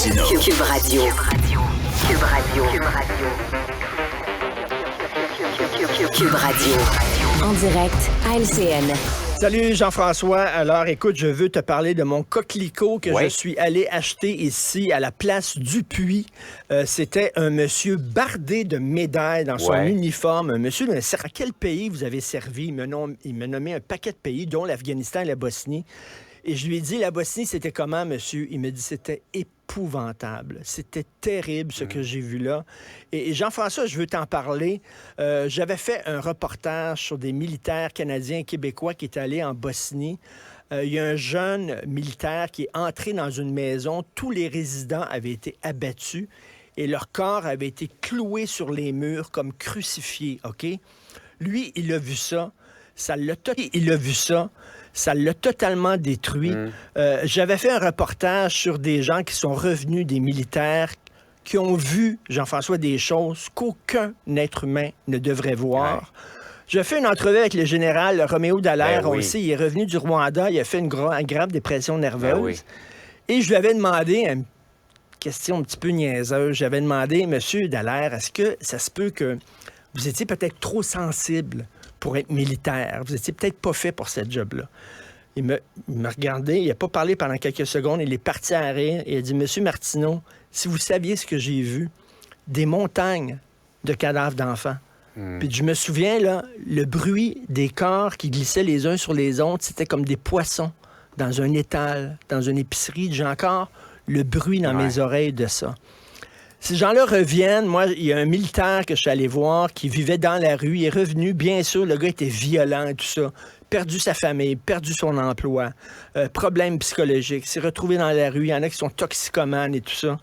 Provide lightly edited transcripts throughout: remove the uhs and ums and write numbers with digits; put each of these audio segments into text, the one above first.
Martineau. Cube Radio. Cube Radio. Cube Radio. En direct à LCN. Salut Jean-François. Alors écoute, je veux te parler de mon coquelicot que je suis allé acheter ici à la place Dupuis. C'était un monsieur bardé de médailles dans son uniforme. Un monsieur, à quel pays vous avez servi? Il m'a nommé un paquet de pays, dont l'Afghanistan et la Bosnie. Et je lui ai dit, la Bosnie, c'était comment, monsieur? Il me dit, c'était épouvantable. C'était terrible, ce que j'ai vu là. Et Jean-François, je veux t'en parler. J'avais fait un reportage sur des militaires canadiens et québécois qui étaient allés en Bosnie. Il y a un jeune militaire qui est entré dans une maison. Tous les résidents avaient été abattus et leur corps avait été cloué sur les murs comme crucifiés, OK? Lui, il a vu ça. Ça l'a totalement détruit. J'avais fait un reportage sur des gens qui sont revenus, des militaires, qui ont vu, Jean-François, des choses qu'aucun être humain ne devrait voir. J'ai fait une entrevue avec le général Roméo Dallaire. On le sait, il est revenu du Rwanda, il a fait une grave dépression nerveuse. Et je lui avais demandé, une question un petit peu niaiseuse, j'avais demandé, Monsieur Dallaire, est-ce que ça se peut que vous étiez peut-être trop sensible pour être militaire. Vous étiez peut-être pas fait pour ce job-là. Il me regardait, il n'a pas parlé pendant quelques secondes, il est parti à rire et il a dit, Monsieur Martineau, si vous saviez ce que j'ai vu, des montagnes de cadavres d'enfants. Puis je me souviens, là, le bruit des corps qui glissaient les uns sur les autres, c'était comme des poissons dans un étal, dans une épicerie. J'ai encore le bruit dans mes oreilles de ça. Ces gens-là reviennent. Moi, il y a un militaire que je suis allé voir qui vivait dans la rue. Il est revenu. Bien sûr, le gars était violent et tout ça. Perdu sa famille, perdu son emploi, problème psychologique. S'est retrouvé dans la rue. Il y en a qui sont toxicomanes et tout ça.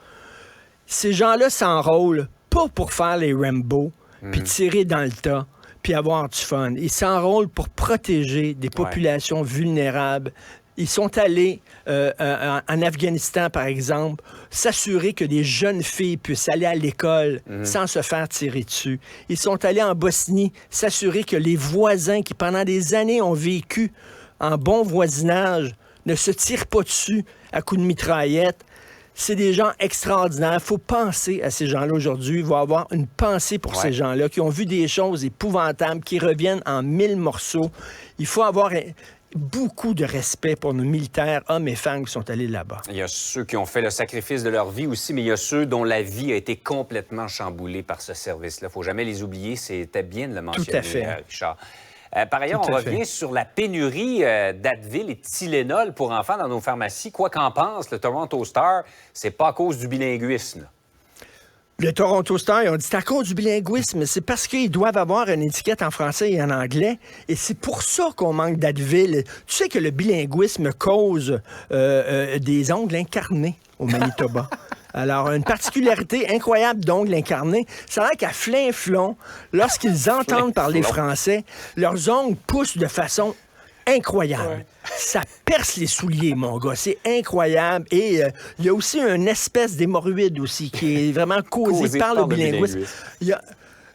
Ces gens-là s'enrôlent pas pour faire les Rambo, puis tirer dans le tas, puis avoir du fun. Ils s'enrôlent pour protéger des populations vulnérables. Ils sont allés en Afghanistan, par exemple, s'assurer que des jeunes filles puissent aller à l'école sans se faire tirer dessus. Ils sont allés en Bosnie s'assurer que les voisins qui, pendant des années, ont vécu en bon voisinage, ne se tirent pas dessus à coups de mitraillette. C'est des gens extraordinaires. Il faut penser à ces gens-là aujourd'hui. Il faut avoir une pensée pour ces gens-là qui ont vu des choses épouvantables, qui reviennent en 1000 morceaux. Il faut avoir beaucoup de respect pour nos militaires, hommes et femmes qui sont allés là-bas. Il y a ceux qui ont fait le sacrifice de leur vie aussi, mais il y a ceux dont la vie a été complètement chamboulée par ce service-là. Il ne faut jamais les oublier. C'était bien de le mentionner, tout à fait. Richard. Par ailleurs, on revient sur la pénurie d'Advil et de Tylenol pour enfants dans nos pharmacies. Quoi qu'en pense le Toronto Star, c'est pas à cause du bilinguisme. Le Toronto Star, ils ont dit c'est à cause du bilinguisme. C'est parce qu'ils doivent avoir une étiquette en français et en anglais. Et c'est pour ça qu'on manque d'Advil. Tu sais que le bilinguisme cause des ongles incarnés au Manitoba. Alors, une particularité incroyable d'ongles incarnés, ça a l'air qu'à flinflon, lorsqu'ils entendent parler français, leurs ongles poussent de façon incroyable. Ça perce les souliers, mon gars. C'est incroyable. Et il y a aussi une espèce d'hémorroïde aussi qui est vraiment causée par le bilinguisme.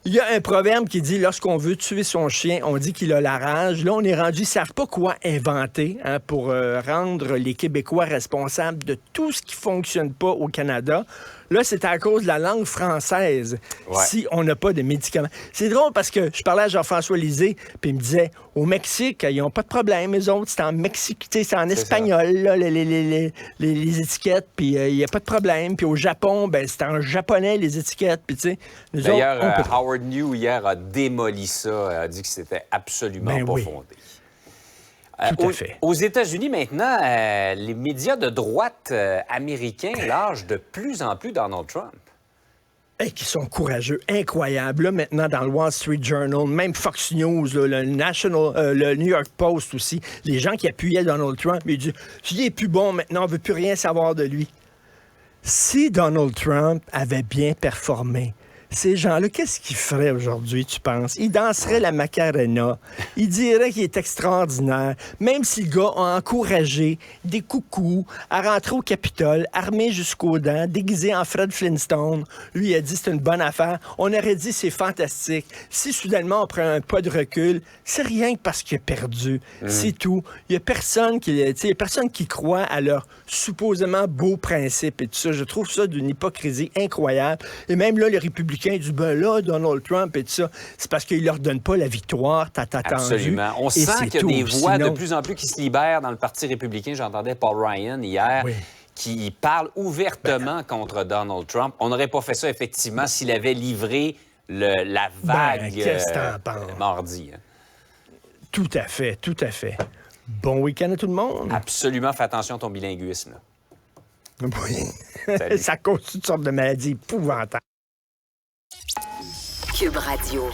Il y a un proverbe qui dit, lorsqu'on veut tuer son chien, on dit qu'il a la rage. Là, on est rendu, ils ne savent pas quoi inventer pour rendre les Québécois responsables de tout ce qui ne fonctionne pas au Canada. Là, c'est à cause de la langue française si on n'a pas de médicaments. C'est drôle parce que je parlais à Jean-François Lisée, puis il me disait, au Mexique, ils n'ont pas de problème, eux autres, c'est en Mexique, c'est en espagnol, là, les étiquettes, puis il n'y a pas de problème. Puis au Japon, ben c'est en japonais, les étiquettes, puis tu sais... D'ailleurs, Howard New, hier, a démoli ça, a dit que c'était absolument pas fondé. Tout à fait. Aux États-Unis, maintenant, les médias de droite américains lâchent de plus en plus Donald Trump. Et qui sont courageux, incroyables. Là, maintenant, dans le Wall Street Journal, même Fox News, là, le New York Post aussi, les gens qui appuyaient Donald Trump, ils disent « Il est plus bon maintenant, on ne veut plus rien savoir de lui. » Si Donald Trump avait bien performé, ces gens-là, qu'est-ce qu'ils feraient aujourd'hui, tu penses? Ils danseraient la Macarena. Ils diraient qu'il est extraordinaire. Même si le gars a encouragé des coucous à rentrer au Capitole, armé jusqu'aux dents, déguisé en Fred Flintstone. Lui, il a dit c'est une bonne affaire. On aurait dit c'est fantastique. Si soudainement on prend un pas de recul, c'est rien que parce qu'il a perdu. C'est tout. Il y a personne qui croit à leurs supposément beaux principes et tout ça. Je trouve ça d'une hypocrisie incroyable. Et même là, les républicains disent, ben là, Donald Trump et tout ça, c'est parce qu'ils leur donnent pas la victoire, Absolument. On sent qu'il y a des voix de plus en plus qui se libèrent dans le Parti républicain. J'entendais Paul Ryan hier. Oui. Qui parle ouvertement contre Donald Trump. On n'aurait pas fait ça, effectivement, s'il avait livré la vague mardi. Hein. Tout à fait, tout à fait. Bon week-end à tout le monde. Absolument, fais attention à ton bilinguisme. Là. Oui. Ça cause toutes sortes de maladies épouvantables. Cube Radio.